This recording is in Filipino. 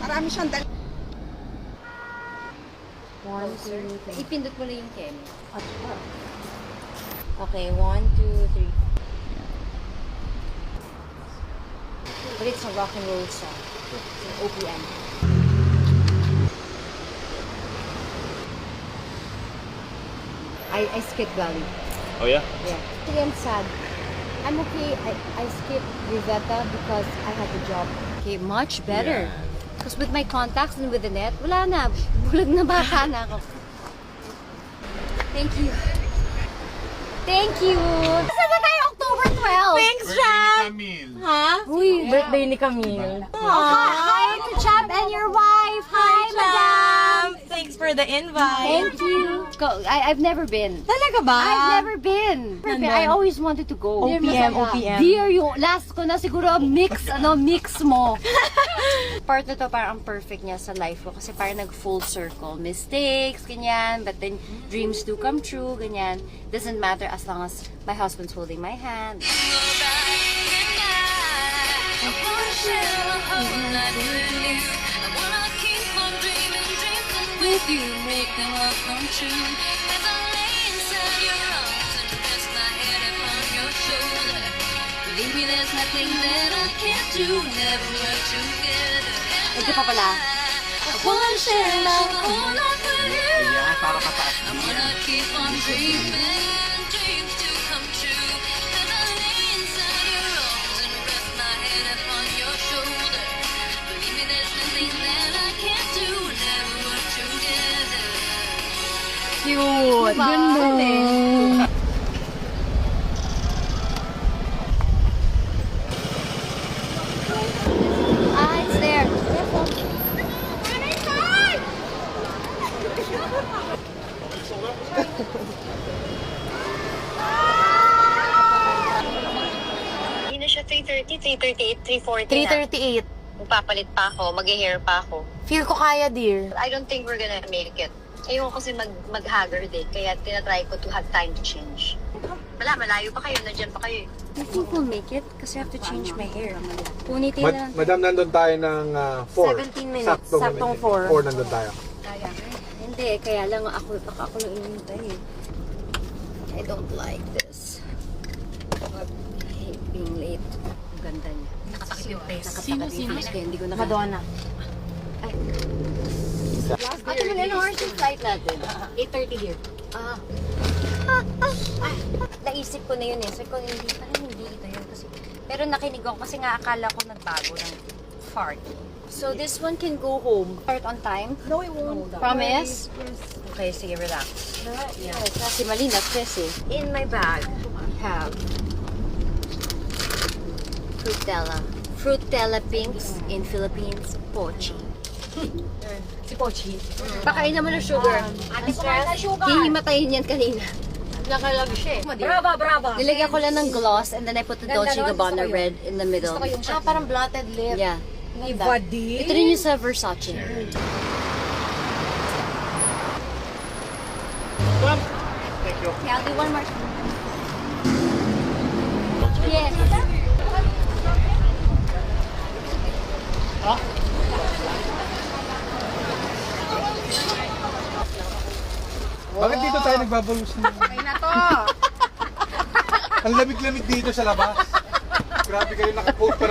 Marami siyang dal... One, two, three. Ipindot mo na yung Kem. Okay, 1, 2, 3. But it's a rock and roll song. It's an OPM. I skipped Valley. Oh yeah? Yeah. Actually, I'm sad. I'm okay. I skipped Rivetta because I had the job. Okay, much better. Because with my contacts and with the net, wala na. Bulag na bata na ako. Thank you. Thank you. Saan na tayo October 12? Thanks, Chap! Ha? Uy, Birthday ni Camille. hi to Chap and your wife. Hi, madam. Thanks for the invite. Thank you. I've never been. Talaga ba? I've never been. I always wanted to go. OPM, OPM. Dear you, last ko na siguro mix mo. Part na to parang ang perfect niya sa life ko kasi parang nag full circle. Mistakes, ganyan, but then dreams do come true, ganyan. Doesn't matter as long as my husband's holding my hand. With you, make them all come true. As I lay inside your arms and rest my head upon your shoulder. Believe me, there's nothing that I can't do. Never work together. Ito pa pala. I wanna share my whole life with you. I wanna keep on dreaming, dreams to come true. As I lay inside your arms and rest my head upon your shoulder. Believe me, there's nothing that I can't do. Never work together. Cute. Ganda. Ah, it's there. Hindi na siya 3:30, 3:38, 3:40 na. 3:38. Magpapalit pa ako, mag-hair pa ako. Feel ko kaya, dear. I don't think we're gonna make it. Ayoko kasi mag-haggard eh, kaya tinatry ko to have time to change. Wala, malayo pa kayo, nandiyan pa kayo eh. I think we'll make it kasi I have to change my hair. Ponytail na lang. Madam, nandun tayo ng 4. 17 minutes. Saktong 4. 4 nandun tayo. Hindi, kaya lang ako lang inintay eh. I don't like this. I hate being late. Ang ganda niya. Nakatakip yung face. Sino? Kaya hindi ko nakita. Madonna. Ate, anong oras yung flight natin? 8:30 here. Naisip ko na yun eh. So, kung hindi, parang hindi ito yun. Kasi, pero nakinig ako kasi nga akala ko nagbago ng fart. So, this one can go home. Start on time? No, it won't. Promise? Okay, sige, relax. Yeah. Kasi mali na stress eh. In my bag, we have Frutella. Frutella Pinks in Philippines, Pochi. Si Pochi. Pakain naman ng sugar. Ate, kumain na sugar. Hihimatayin yan kanina. Nakalag siya. Brava. Nilagyan ko lang ng gloss and then I put the Dolce Gabbana red in the middle. Parang blotted lip. Yeah. Ibadi. Ito rin yung sa Versace. Okay, I'll do one more. Yes. Bakit dito tayo nagbabalus na? Okay na to. Ang lamig-lamig dito sa labas. Grabe kayo nakapost